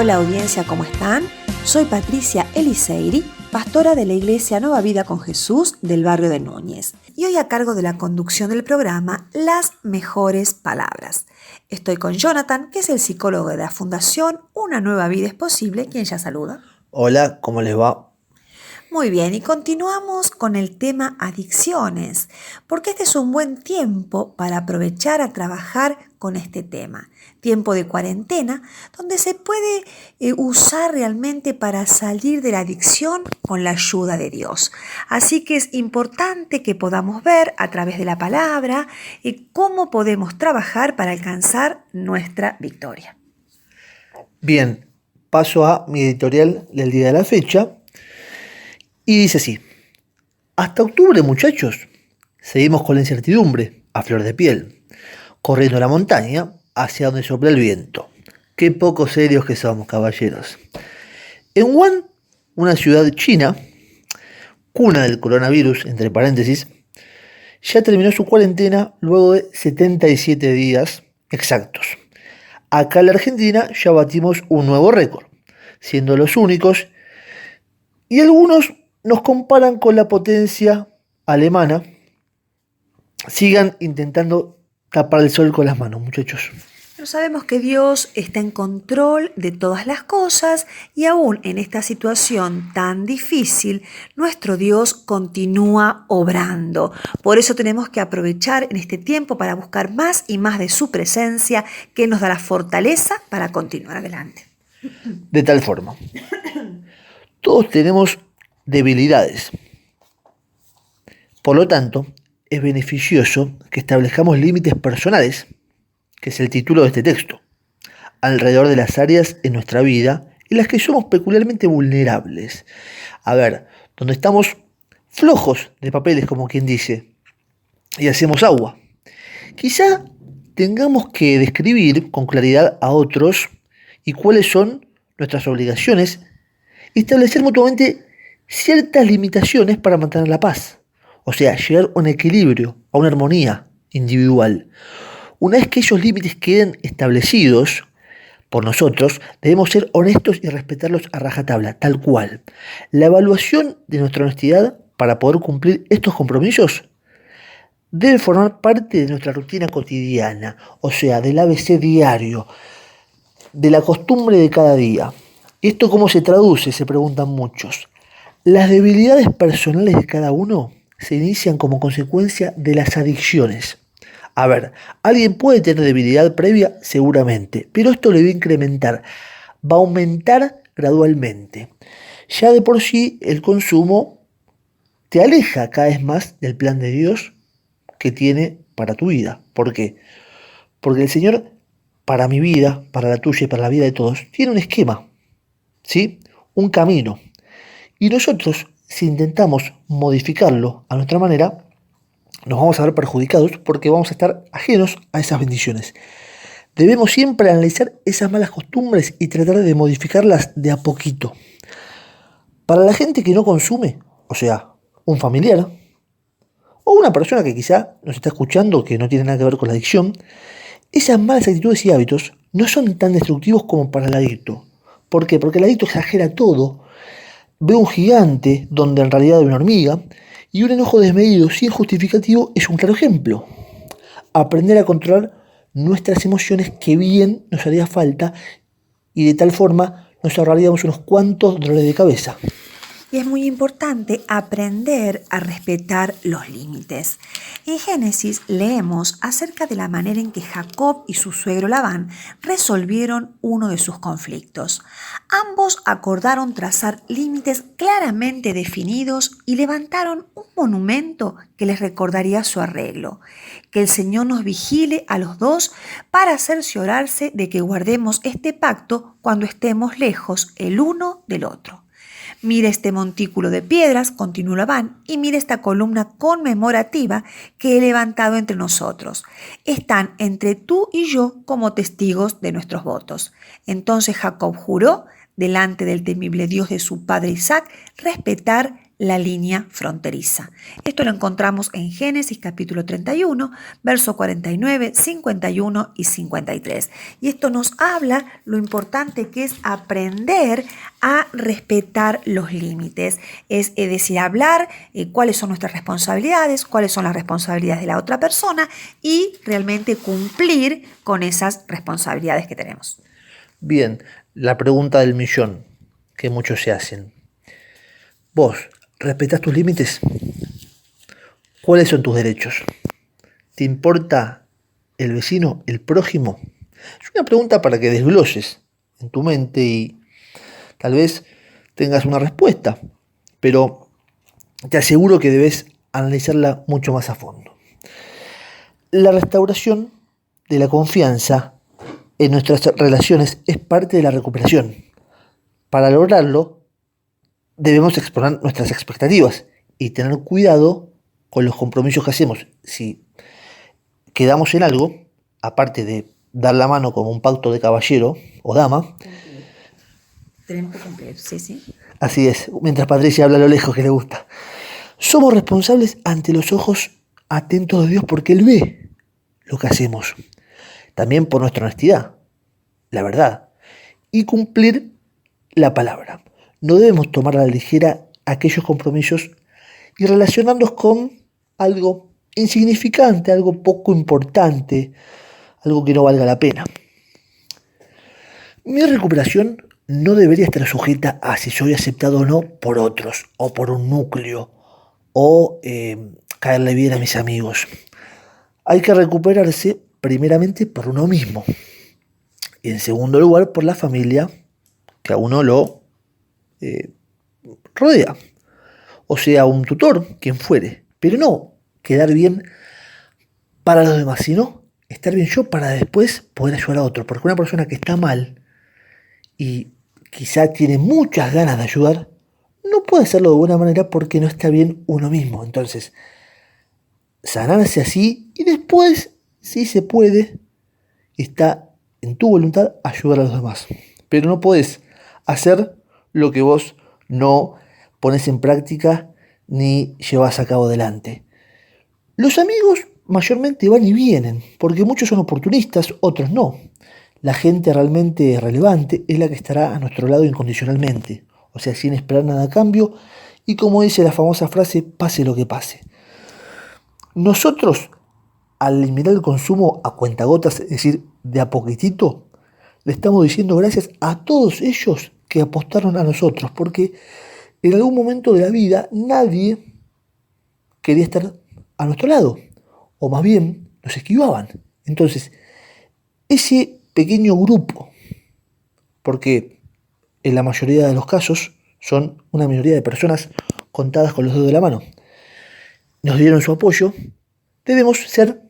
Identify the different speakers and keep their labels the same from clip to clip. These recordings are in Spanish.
Speaker 1: Hola audiencia, ¿cómo están? Soy Patricia Eliseiri, pastora de la Iglesia Nueva Vida con Jesús del barrio de Núñez, y hoy a cargo de la conducción del programa Las Mejores Palabras. Estoy con Jonathan, que es el psicólogo de la Fundación Una Nueva Vida es Posible, quien ya saluda.
Speaker 2: Hola, ¿cómo les va?
Speaker 1: Muy bien, y continuamos con el tema adicciones, porque este es un buen tiempo para aprovechar a trabajar con este tema. Tiempo de cuarentena, donde se puede usar realmente para salir de la adicción con la ayuda de Dios. Así que es importante que podamos ver a través de la palabra cómo podemos trabajar para alcanzar nuestra victoria.
Speaker 2: Bien, paso a mi editorial del día de la fecha y dice así: hasta octubre, muchachos, seguimos con la incertidumbre a flor de piel, corriendo a la montaña hacia donde sopla el viento. Qué poco serios que somos, caballeros. En Wuhan, una ciudad china, cuna del coronavirus, entre paréntesis, ya terminó su cuarentena luego de 77 días exactos. Acá en la Argentina ya batimos un nuevo récord, siendo los únicos, y algunos nos comparan con la potencia alemana. Sigan intentando tapar el sol con las manos, muchachos.
Speaker 1: Pero sabemos que Dios está en control de todas las cosas y aún en esta situación tan difícil, nuestro Dios continúa obrando. Por eso tenemos que aprovechar en este tiempo para buscar más y más de su presencia, que nos da la fortaleza para continuar adelante.
Speaker 2: De tal forma, todos tenemos debilidades. Por lo tanto, es beneficioso que establezcamos límites personales, que es el título de este texto, alrededor de las áreas en nuestra vida en las que somos peculiarmente vulnerables. A ver, donde estamos flojos de papeles, como quien dice, y hacemos agua. Quizá tengamos que describir con claridad a otros y cuáles son nuestras obligaciones y establecer mutuamente ciertas limitaciones para mantener la paz. O sea, llegar a un equilibrio, a una armonía individual. Una vez que esos límites queden establecidos por nosotros, debemos ser honestos y respetarlos a rajatabla, tal cual. La evaluación de nuestra honestidad para poder cumplir estos compromisos debe formar parte de nuestra rutina cotidiana, o sea, del ABC diario, de la costumbre de cada día. ¿Esto cómo se traduce?, se preguntan muchos. Las debilidades personales de cada uno se inician como consecuencia de las adicciones. A ver, alguien puede tener debilidad previa, seguramente, pero esto le va a incrementar, va a aumentar gradualmente. Ya de por sí el consumo te aleja cada vez más del plan de Dios que tiene para tu vida. ¿Por qué? Porque el Señor, para mi vida, para la tuya y para la vida de todos, tiene un esquema, ¿sí? Un camino. Y nosotros, si intentamos modificarlo a nuestra manera, nos vamos a ver perjudicados porque vamos a estar ajenos a esas bendiciones. Debemos siempre analizar esas malas costumbres y tratar de modificarlas de a poquito. Para la gente que no consume, o sea, un familiar o una persona que quizá nos está escuchando que no tiene nada que ver con la adicción, esas malas actitudes y hábitos no son tan destructivos como para el adicto. ¿Por qué? Porque el adicto exagera todo, ve un gigante donde en realidad hay una hormiga, y un enojo desmedido sin justificativo es un claro ejemplo. Aprender a controlar nuestras emociones, que bien nos haría falta, y de tal forma nos ahorraríamos unos cuantos dolores de cabeza.
Speaker 1: Y es muy importante aprender a respetar los límites. En Génesis leemos acerca de la manera en que Jacob y su suegro Labán resolvieron uno de sus conflictos. Ambos acordaron trazar límites claramente definidos y levantaron un monumento que les recordaría su arreglo. Que el Señor nos vigile a los dos para cerciorarse de que guardemos este pacto cuando estemos lejos el uno del otro. Mira este montículo de piedras, continuó Labán, y mira esta columna conmemorativa que he levantado entre nosotros. Están entre tú y yo como testigos de nuestros votos. Entonces Jacob juró delante del temible Dios de su padre Isaac, respetar la línea fronteriza. Esto lo encontramos en Génesis capítulo 31, verso 49, 51 y 53. Y esto nos habla lo importante que es aprender a respetar los límites. Es decir, hablar cuáles son nuestras responsabilidades, cuáles son las responsabilidades de la otra persona y realmente cumplir con esas responsabilidades que tenemos.
Speaker 2: Bien, la pregunta del millón que muchos se hacen. ¿Vos respetás tus límites? ¿Cuáles son tus derechos? ¿Te importa el vecino, el prójimo? Es una pregunta para que desgloses en tu mente y tal vez tengas una respuesta, pero te aseguro que debes analizarla mucho más a fondo. La restauración de la confianza en nuestras relaciones es parte de la recuperación. Para lograrlo, debemos exponer nuestras expectativas y tener cuidado con los compromisos que hacemos. Si quedamos en algo, aparte de dar la mano como un pacto de caballero o dama,
Speaker 1: tenemos que cumplir, sí.
Speaker 2: Así es, mientras Patricia habla a lo lejos que le gusta. Somos responsables ante los ojos atentos de Dios porque Él ve lo que hacemos. También por nuestra honestidad, la verdad, y cumplir la palabra. No debemos tomar a la ligera aquellos compromisos y relacionarnos con algo insignificante, algo poco importante, algo que no valga la pena. Mi recuperación no debería estar sujeta a si soy aceptado o no por otros, o por un núcleo, o caerle bien a mis amigos. Hay que recuperarse primeramente por uno mismo y en segundo lugar por la familia que a uno lo rodea, o sea, un tutor, quien fuere, pero no quedar bien para los demás, sino estar bien yo para después poder ayudar a otro, porque una persona que está mal y quizá tiene muchas ganas de ayudar, no puede hacerlo de buena manera porque no está bien uno mismo. Entonces, sanarse así y después, si se puede, está en tu voluntad ayudar a los demás. Pero no podés hacer lo que vos no pones en práctica ni llevas a cabo adelante. Los amigos mayormente van y vienen, porque muchos son oportunistas, otros no. La gente realmente relevante es la que estará a nuestro lado incondicionalmente, o sea, sin esperar nada a cambio, y como dice la famosa frase, pase lo que pase. Nosotros, al eliminar el consumo a cuentagotas, es decir, de a poquitito, le estamos diciendo gracias a todos ellos que apostaron a nosotros, porque en algún momento de la vida nadie quería estar a nuestro lado, o más bien nos esquivaban. Entonces, ese pequeño grupo, porque en la mayoría de los casos son una minoría de personas contadas con los dedos de la mano, nos dieron su apoyo, debemos ser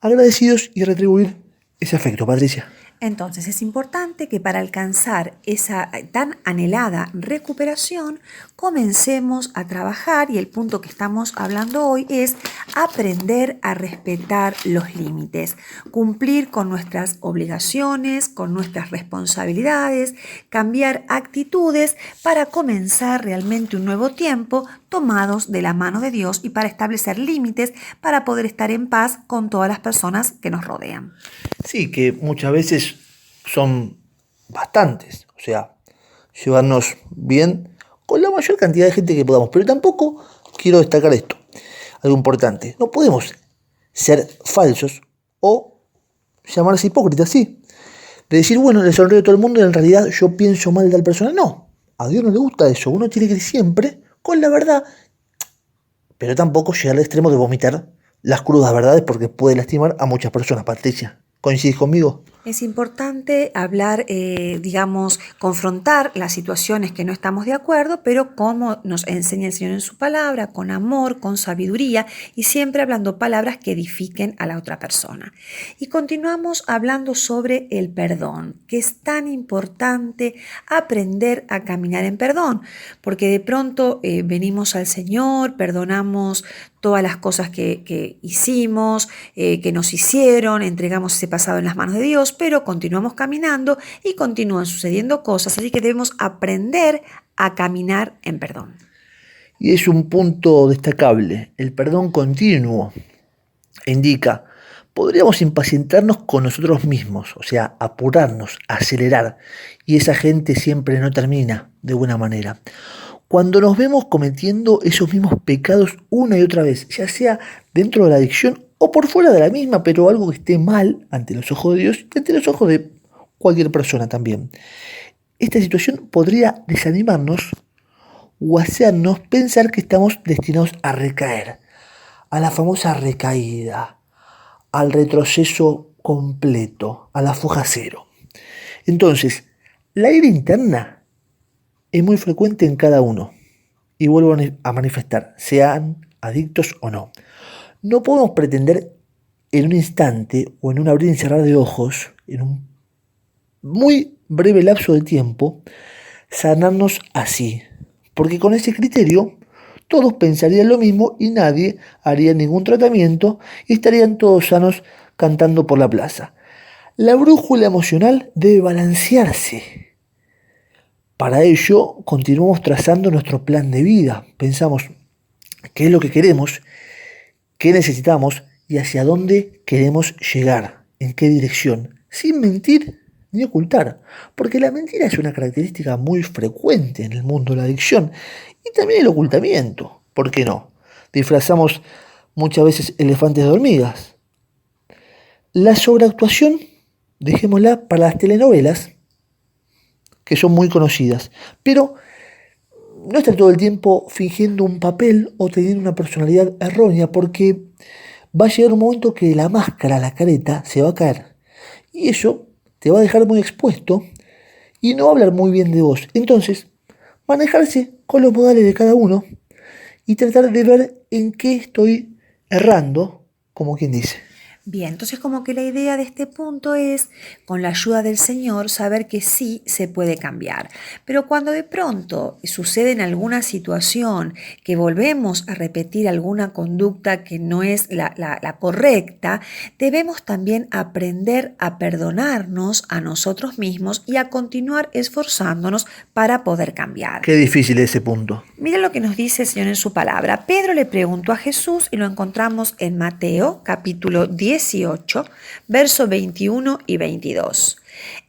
Speaker 2: agradecidos y retribuir ese afecto, Patricia.
Speaker 1: Entonces es importante que para alcanzar esa tan anhelada recuperación comencemos a trabajar, y el punto que estamos hablando hoy es aprender a respetar los límites, cumplir con nuestras obligaciones, con nuestras responsabilidades, cambiar actitudes para comenzar realmente un nuevo tiempo tomados de la mano de Dios y para establecer límites para poder estar en paz con todas las personas que nos rodean.
Speaker 2: Sí, que muchas veces son bastantes, o sea, llevarnos bien con la mayor cantidad de gente que podamos, pero tampoco quiero destacar esto, algo importante, no podemos ser falsos o llamarse hipócritas, sí, de decir, bueno, le sonrío a todo el mundo y en realidad yo pienso mal de tal persona, no, a Dios no le gusta eso, uno tiene que ir siempre con la verdad, pero tampoco llegar al extremo de vomitar las crudas verdades porque puede lastimar a muchas personas. Patricia, ¿coincides conmigo?
Speaker 1: Es importante hablar, confrontar las situaciones que no estamos de acuerdo, pero como nos enseña el Señor en su palabra, con amor, con sabiduría y siempre hablando palabras que edifiquen a la otra persona. Y continuamos hablando sobre el perdón, que es tan importante aprender a caminar en perdón, porque de pronto venimos al Señor, perdonamos todas las cosas que hicimos, que nos hicieron, entregamos ese pasado en las manos de Dios, pero continuamos caminando y continúan sucediendo cosas, así que debemos aprender a caminar en perdón.
Speaker 2: Y es un punto destacable, el perdón continuo. Indica, podríamos impacientarnos con nosotros mismos, o sea, apurarnos, acelerar, y esa gente siempre no termina de buena manera. Cuando nos vemos cometiendo esos mismos pecados una y otra vez, ya sea dentro de la adicción o por fuera de la misma, pero algo que esté mal ante los ojos de Dios y ante los ojos de cualquier persona también. Esta situación podría desanimarnos o hacernos pensar que estamos destinados a recaer, a la famosa recaída, al retroceso completo, a la foja cero. Entonces, la ira interna es muy frecuente en cada uno y vuelvo a manifestar, sean adictos o no. No podemos pretender en un instante o en un abrir y cerrar de ojos, en un muy breve lapso de tiempo, sanarnos así, porque con ese criterio todos pensarían lo mismo y nadie haría ningún tratamiento y estarían todos sanos cantando por la plaza. La brújula emocional debe balancearse. Para ello, continuamos trazando nuestro plan de vida. Pensamos qué es lo que queremos, qué necesitamos y hacia dónde queremos llegar, en qué dirección, sin mentir ni ocultar, porque la mentira es una característica muy frecuente en el mundo de la adicción y también el ocultamiento. ¿Por qué no? Disfrazamos muchas veces elefantes de hormigas. La sobreactuación, dejémosla para las telenovelas, que son muy conocidas, pero no estar todo el tiempo fingiendo un papel o teniendo una personalidad errónea, porque va a llegar un momento que la máscara, la careta, se va a caer. Y eso te va a dejar muy expuesto y no va a hablar muy bien de vos. Entonces, manejarse con los modales de cada uno y tratar de ver en qué estoy errando, como quien dice.
Speaker 1: Bien, entonces como que la idea de este punto es, con la ayuda del Señor, saber que sí se puede cambiar. Pero cuando de pronto sucede en alguna situación que volvemos a repetir alguna conducta que no es la correcta, debemos también aprender a perdonarnos a nosotros mismos y a continuar esforzándonos para poder cambiar.
Speaker 2: Qué difícil ese punto.
Speaker 1: Mira lo que nos dice el Señor en su palabra. Pedro le preguntó a Jesús y lo encontramos en Mateo capítulo 18, versos 21 y 22.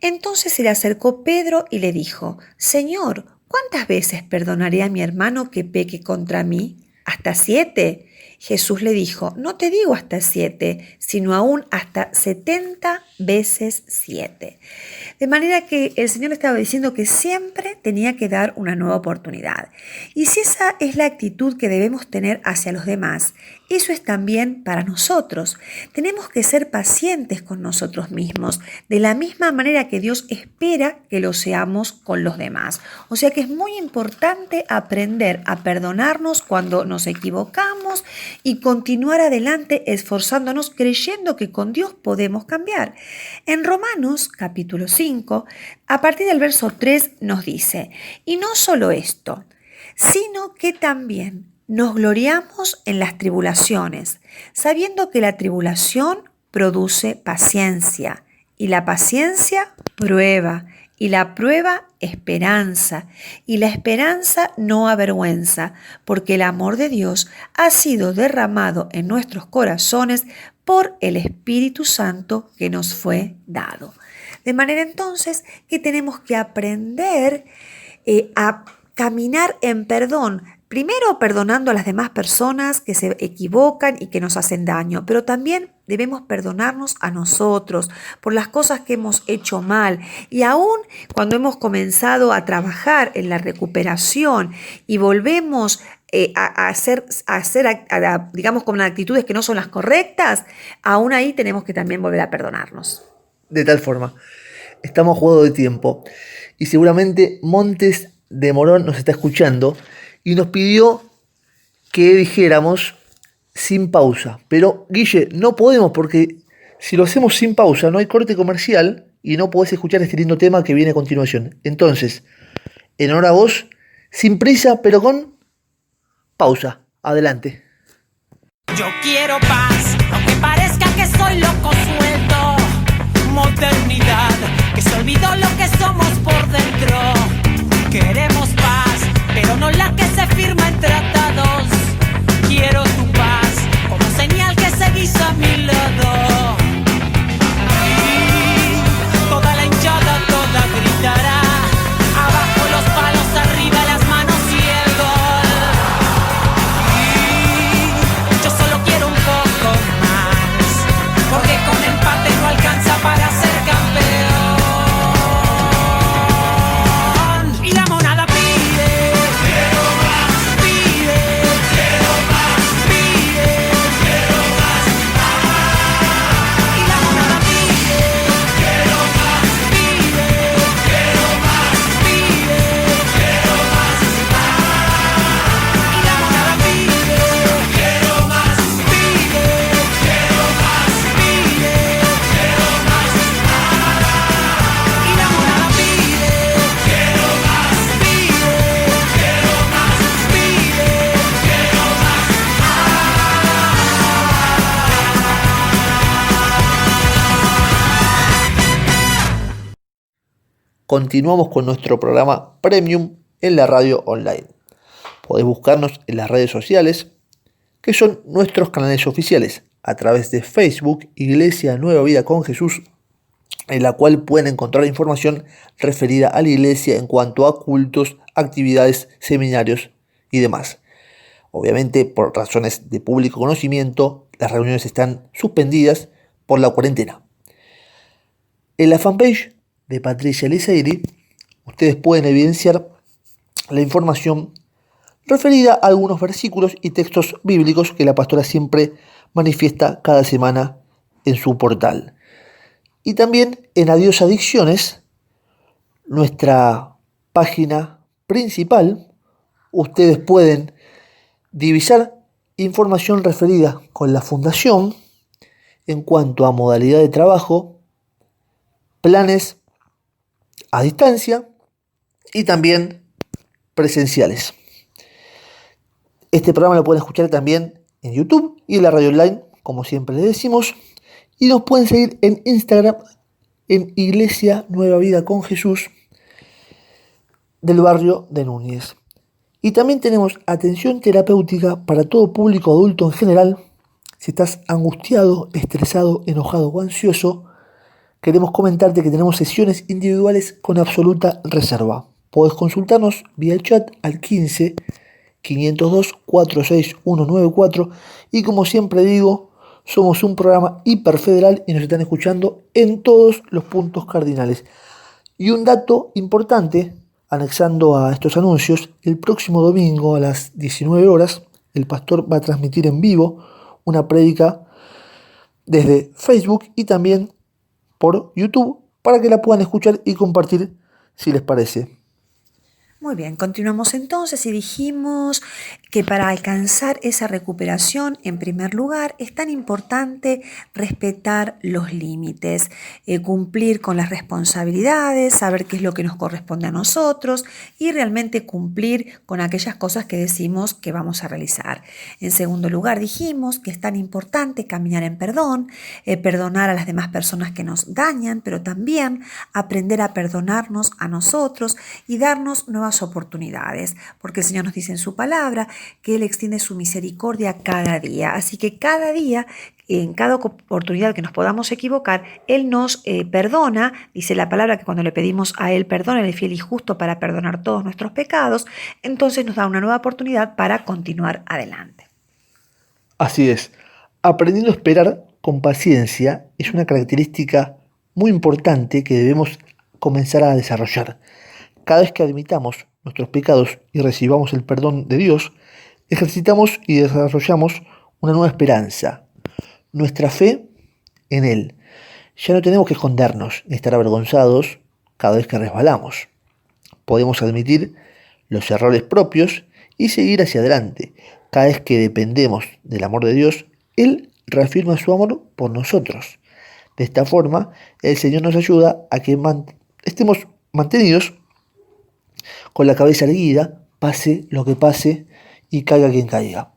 Speaker 1: Entonces se le acercó Pedro y le dijo: Señor, ¿cuántas veces perdonaré a mi hermano que peque contra mí? ¿Hasta 7? Jesús le dijo: no te digo hasta 7, sino aún hasta 70 veces 7. De manera que el Señor estaba diciendo que siempre tenía que dar una nueva oportunidad. Y si esa es la actitud que debemos tener hacia los demás, eso es también para nosotros. Tenemos que ser pacientes con nosotros mismos, de la misma manera que Dios espera que lo seamos con los demás. O sea que es muy importante aprender a perdonarnos cuando nos equivocamos y continuar adelante esforzándonos, creyendo que con Dios podemos cambiar. En Romanos capítulo 5, a partir del verso 3 nos dice: y no solo esto, sino que también nos gloriamos en las tribulaciones, sabiendo que la tribulación produce paciencia, y la paciencia prueba, y la prueba esperanza, y la esperanza no avergüenza, porque el amor de Dios ha sido derramado en nuestros corazones por el Espíritu Santo que nos fue dado. De manera entonces que tenemos que aprender a caminar en perdón. Primero perdonando a las demás personas que se equivocan y que nos hacen daño, pero también debemos perdonarnos a nosotros por las cosas que hemos hecho mal. Y aún cuando hemos comenzado a trabajar en la recuperación y volvemos a hacer digamos, con actitudes que no son las correctas, aún ahí tenemos que también volver a perdonarnos.
Speaker 2: De tal forma, estamos jugando de tiempo y seguramente Montes de Morón nos está escuchando y nos pidió que dijéramos sin pausa. Pero, Guille, no podemos porque si lo hacemos sin pausa no hay corte comercial y no podés escuchar este lindo tema que viene a continuación. Entonces, en honor a vos, sin prisa, pero con pausa. Adelante.
Speaker 3: Yo quiero paz, aunque parezca que soy loco suelto. modernidad, que se olvidó lo que somos por dentro. Queremos paz, pero no la que se firma en tratados. Quiero tu paz, como señal que seguís a mi lado. Y toda la hinchada toda gritará, abajo los palos, arriba las manos y el gol. Y yo solo quiero un poco más, porque con empate no alcanza para ser campeón. Y la monada pide, quiero más, pide, quiero más, pide, quiero más. Y la monada pide, quiero más, pide, quiero más, pide, quiero más. Y la monada pide, quiero más, pide, quiero más, pide, quiero más. Y la monada pide, quiero más, pide, quiero más, pide, quiero más.
Speaker 2: Continuamos con nuestro programa Premium en la radio online. Podés buscarnos en las redes sociales, que son nuestros canales oficiales, a través de Facebook, Iglesia Nueva Vida con Jesús, en la cual pueden encontrar información referida a la iglesia en cuanto a cultos, actividades, seminarios y demás. Obviamente, por razones de público conocimiento, las reuniones están suspendidas por la cuarentena. En la fanpage de Patricia Lizairi, ustedes pueden evidenciar la información referida a algunos versículos y textos bíblicos que la pastora siempre manifiesta cada semana en su portal. Y también en Adiós Adicciones, nuestra página principal, ustedes pueden divisar información referida con la fundación en cuanto a modalidad de trabajo, planes a distancia y también presenciales. Este programa lo pueden escuchar también en YouTube y en la radio online, como siempre les decimos, y nos pueden seguir en Instagram en Iglesia Nueva Vida con Jesús del barrio de Núñez. Y también tenemos atención terapéutica para todo público adulto en general. Si estás angustiado, estresado, enojado o ansioso, queremos comentarte que tenemos sesiones individuales con absoluta reserva. Podés consultarnos vía el chat al 15 502 46194 y como siempre digo, somos un programa hiperfederal y nos están escuchando en todos los puntos cardinales. Y un dato importante, anexando a estos anuncios, el próximo domingo a las 19 horas, el pastor va a transmitir en vivo una prédica desde Facebook y también por YouTube para que la puedan escuchar y compartir si les parece.
Speaker 1: Muy bien, continuamos entonces y dijimos que para alcanzar esa recuperación, en primer lugar, es tan importante respetar los límites, cumplir con las responsabilidades, saber qué es lo que nos corresponde a nosotros y realmente cumplir con aquellas cosas que decimos que vamos a realizar. En segundo lugar, dijimos que es tan importante caminar en perdón, perdonar a las demás personas que nos dañan, pero también aprender a perdonarnos a nosotros y darnos nuevas oportunidades, porque el Señor nos dice en su palabra que Él extiende su misericordia cada día, así que cada día, en cada oportunidad que nos podamos equivocar, Él nos perdona, dice la palabra que cuando le pedimos a Él perdón, Él es fiel y justo para perdonar todos nuestros pecados, entonces nos da una nueva oportunidad para continuar adelante.
Speaker 2: Así es, aprendiendo a esperar con paciencia es una característica muy importante que debemos comenzar a desarrollar. Cada vez que admitamos nuestros pecados y recibamos el perdón de Dios, ejercitamos y desarrollamos una nueva esperanza, nuestra fe en Él. Ya no tenemos que escondernos ni estar avergonzados cada vez que resbalamos. Podemos admitir los errores propios y seguir hacia adelante. Cada vez que dependemos del amor de Dios, Él reafirma su amor por nosotros. De esta forma, el Señor nos ayuda a que estemos mantenidos con la cabeza erguida, pase lo que pase y caiga quien caiga.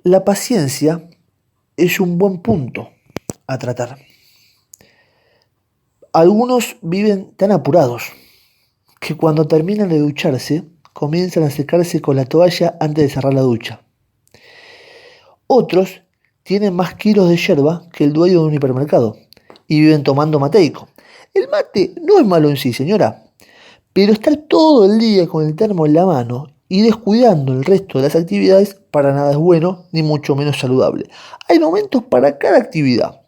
Speaker 2: La paciencia es un buen punto a tratar. Algunos viven tan apurados que cuando terminan de ducharse comienzan a secarse con la toalla antes de cerrar la ducha. Otros tienen más kilos de yerba que el dueño de un hipermercado y viven tomando mateico. El mate no es malo en sí, señora, pero estar todo el día con el termo en la mano y descuidando el resto de las actividades para nada es bueno, ni mucho menos saludable. Hay momentos para cada actividad.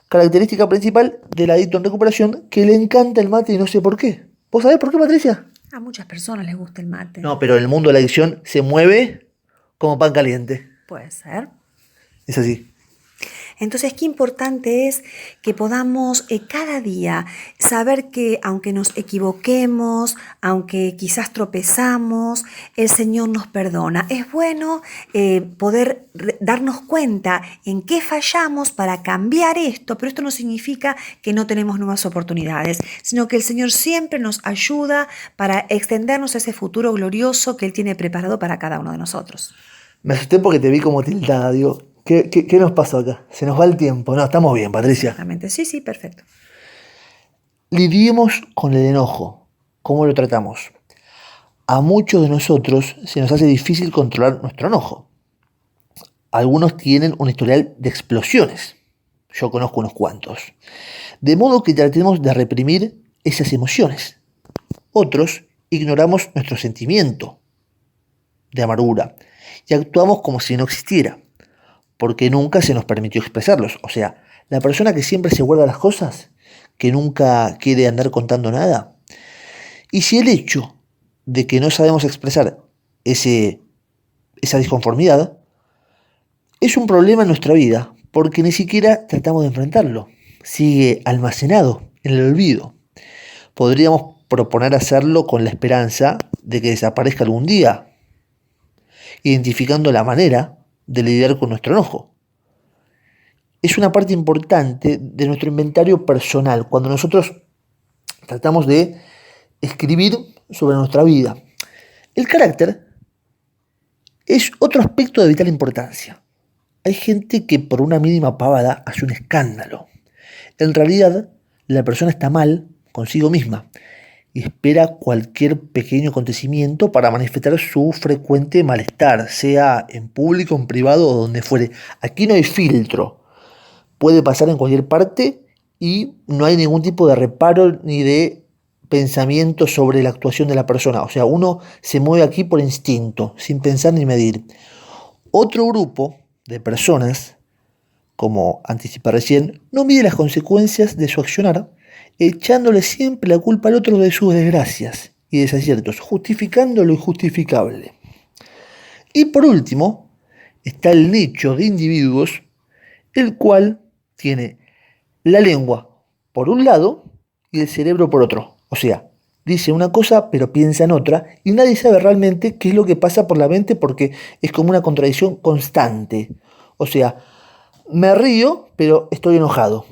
Speaker 2: Característica principal del adicto en recuperación, que le encanta el mate y no sé por qué. ¿Vos sabés por qué, Patricia?
Speaker 1: A muchas personas les gusta el mate.
Speaker 2: No, pero en el mundo de la adicción se mueve como pan caliente.
Speaker 1: Puede ser.
Speaker 2: Es así.
Speaker 1: Entonces, qué importante es que podamos cada día saber que aunque nos equivoquemos, aunque quizás tropezamos, el Señor nos perdona. Es bueno poder darnos cuenta en qué fallamos para cambiar esto, pero esto no significa que no tenemos nuevas oportunidades, sino que el Señor siempre nos ayuda para extendernos a ese futuro glorioso que Él tiene preparado para cada uno de nosotros.
Speaker 2: Me asusté porque te vi como tiltada, digo. ¿Qué nos pasó acá? Se nos va el tiempo. No, estamos bien, Patricia.
Speaker 1: Exactamente. Sí, perfecto.
Speaker 2: Lidiemos con el enojo. ¿Cómo lo tratamos? A muchos de nosotros se nos hace difícil controlar nuestro enojo. Algunos tienen un historial de explosiones. Yo conozco unos cuantos. De modo que tratemos de reprimir esas emociones. Otros ignoramos nuestro sentimiento de amargura y actuamos como si no existiera, porque nunca se nos permitió expresarlos. O sea, la persona que siempre se guarda las cosas, que nunca quiere andar contando nada. Y si el hecho de que no sabemos expresar esa disconformidad es un problema en nuestra vida, porque ni siquiera tratamos de enfrentarlo, sigue almacenado en el olvido. Podríamos proponer hacerlo con la esperanza de que desaparezca algún día, identificando la manera de lidiar con nuestro enojo. Es una parte importante de nuestro inventario personal cuando nosotros tratamos de escribir sobre nuestra vida. El carácter es otro aspecto de vital importancia. Hay gente que por una mínima pavada hace un escándalo. En realidad, la persona está mal consigo misma y espera cualquier pequeño acontecimiento para manifestar su frecuente malestar, sea en público, en privado o donde fuere. Aquí no hay filtro. Puede pasar en cualquier parte y no hay ningún tipo de reparo ni de pensamiento sobre la actuación de la persona. O sea, uno se mueve aquí por instinto, sin pensar ni medir. Otro grupo de personas, como anticipé recién, no mide las consecuencias de su accionar, echándole siempre la culpa al otro de sus desgracias y desaciertos, justificando lo injustificable. Y por último, está el nicho de individuos, el cual tiene la lengua por un lado y el cerebro por otro. O sea, dice una cosa pero piensa en otra y nadie sabe realmente qué es lo que pasa por la mente porque es como una contradicción constante. O sea, me río pero estoy enojado.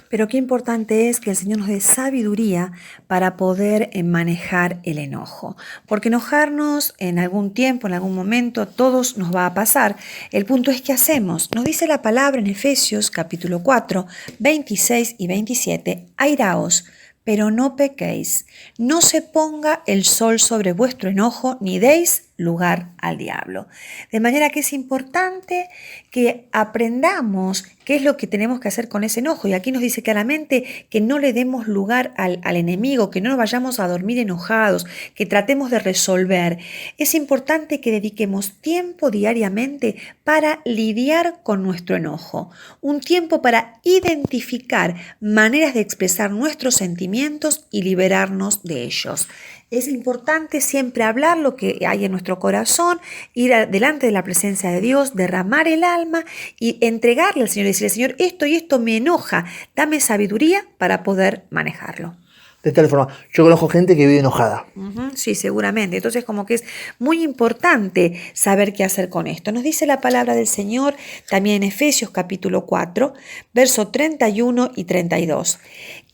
Speaker 1: Pero qué importante es que el Señor nos dé sabiduría para poder manejar el enojo. Porque enojarnos en algún tiempo, en algún momento, a todos nos va a pasar. El punto es qué hacemos. Nos dice la palabra en Efesios capítulo 4, 26 y 27. Airaos, pero no pequéis. No se ponga el sol sobre vuestro enojo, ni deis lugar al diablo. De manera que es importante que aprendamos qué es lo que tenemos que hacer con ese enojo. Y aquí nos dice claramente que no le demos lugar al enemigo, que no nos vayamos a dormir enojados, que tratemos de resolver. Es importante que dediquemos tiempo diariamente para lidiar con nuestro enojo. Un tiempo para identificar maneras de expresar nuestros sentimientos y liberarnos de ellos. Es importante siempre hablar lo que hay en nuestro corazón, ir delante de la presencia de Dios, derramar el alma y entregarle al Señor y decirle, Señor, esto y esto me enoja, dame sabiduría para poder manejarlo.
Speaker 2: De tal forma, yo conozco gente que vive enojada.
Speaker 1: Sí, seguramente. Entonces como que es muy importante saber qué hacer con esto. Nos dice la palabra del Señor también en Efesios capítulo 4, versos 31 y 32.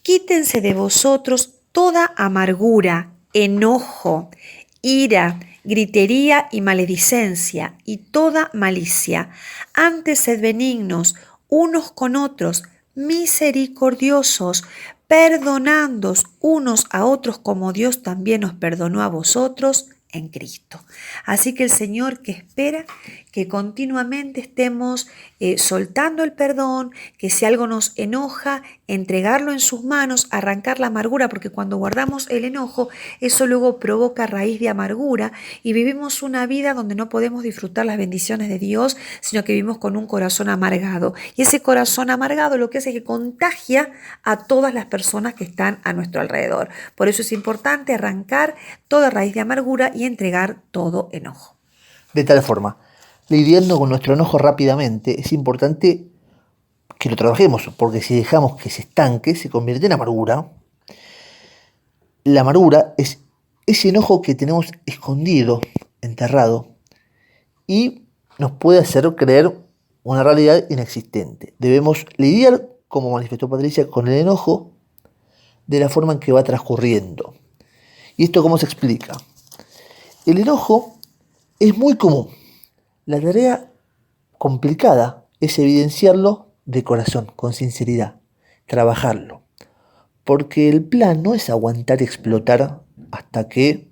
Speaker 1: Quítense de vosotros toda amargura, enojo, ira, gritería y maledicencia y toda malicia. Antes sed benignos unos con otros, misericordiosos, perdonándoos unos a otros como Dios también os perdonó a vosotros en Cristo. Así que el Señor que espera que continuamente estemos soltando el perdón, que si algo nos enoja, entregarlo en sus manos, arrancar la amargura, porque cuando guardamos el enojo, eso luego provoca raíz de amargura y vivimos una vida donde no podemos disfrutar las bendiciones de Dios, sino que vivimos con un corazón amargado. Y ese corazón amargado lo que hace es que contagia a todas las personas que están a nuestro alrededor. Por eso es importante arrancar toda raíz de amargura y entregar todo enojo.
Speaker 2: De tal forma, lidiando con nuestro enojo rápidamente, es importante que lo trabajemos, porque si dejamos que se estanque, se convierte en amargura. La amargura es ese enojo que tenemos escondido, enterrado, y nos puede hacer creer una realidad inexistente. Debemos lidiar, como manifestó Patricia, con el enojo de la forma en que va transcurriendo. ¿Y esto cómo se explica? El enojo es muy común. La tarea complicada es evidenciarlo de corazón, con sinceridad, trabajarlo. Porque el plan no es aguantar y explotar hasta que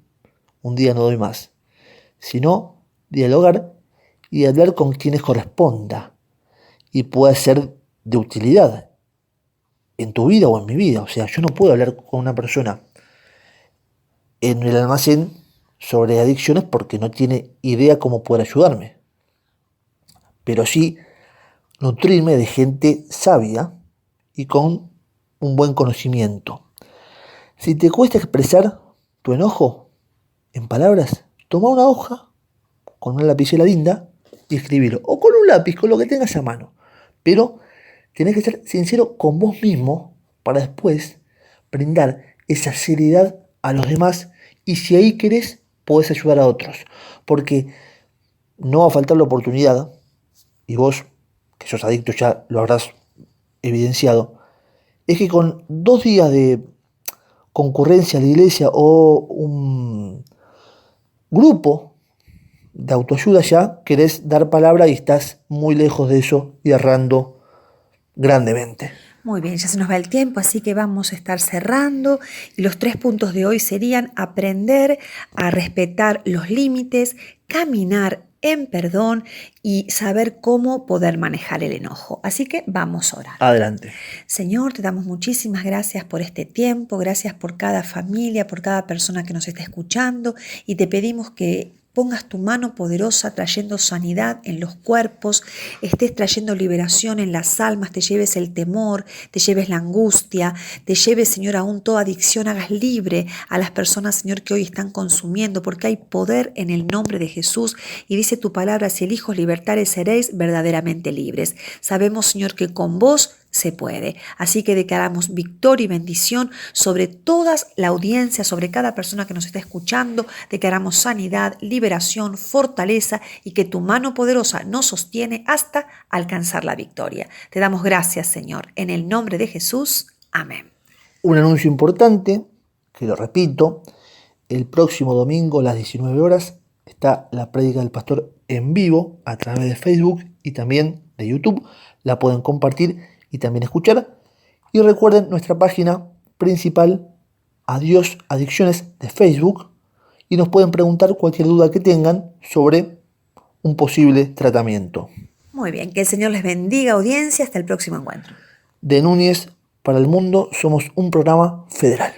Speaker 2: un día no doy más, sino dialogar y hablar con quienes corresponda y pueda ser de utilidad en tu vida o en mi vida. O sea, yo no puedo hablar con una persona en el almacén sobre adicciones porque no tiene idea cómo poder ayudarme. Pero sí nutrirme de gente sabia y con un buen conocimiento. Si te cuesta expresar tu enojo en palabras, toma una hoja con una lapicera linda y escribilo. O con un lápiz, con lo que tengas a mano. Pero tenés que ser sincero con vos mismo para después brindar esa seriedad a los demás. Y si ahí querés, podés ayudar a otros. Porque no va a faltar la oportunidad, y vos, que sos adicto, ya lo habrás evidenciado, es que con 2 días de concurrencia a la iglesia o un grupo de autoayuda ya querés dar palabra y estás muy lejos de eso y errando grandemente.
Speaker 1: Muy bien, ya se nos va el tiempo, así que vamos a estar cerrando y los 3 puntos de hoy serían aprender a respetar los límites, caminar en perdón y saber cómo poder manejar el enojo. Así que vamos a orar.
Speaker 2: Adelante.
Speaker 1: Señor, te damos muchísimas gracias por este tiempo, gracias por cada familia, por cada persona que nos está escuchando y te pedimos que pongas tu mano poderosa trayendo sanidad en los cuerpos, estés trayendo liberación en las almas, te lleves el temor, te lleves la angustia, te lleves, Señor, aún toda adicción, hagas libre a las personas, Señor, que hoy están consumiendo, porque hay poder en el nombre de Jesús y dice tu palabra, si el Hijo os libertares seréis verdaderamente libres. Sabemos, Señor, que con vos se puede. Así que declaramos victoria y bendición sobre toda la audiencia, sobre cada persona que nos está escuchando. Declaramos sanidad, liberación, fortaleza y que tu mano poderosa nos sostiene hasta alcanzar la victoria. Te damos gracias, Señor, en el nombre de Jesús. Amén.
Speaker 2: Un anuncio importante, que lo repito, el próximo domingo a las 19 horas está la prédica del pastor en vivo a través de Facebook y también de YouTube. La pueden compartir y también escuchar. Y recuerden nuestra página principal, Adiós Adicciones, de Facebook, y nos pueden preguntar cualquier duda que tengan sobre un posible tratamiento.
Speaker 1: Muy bien, que el Señor les bendiga, audiencia, hasta el próximo encuentro.
Speaker 2: De Núñez para el Mundo somos un programa federal.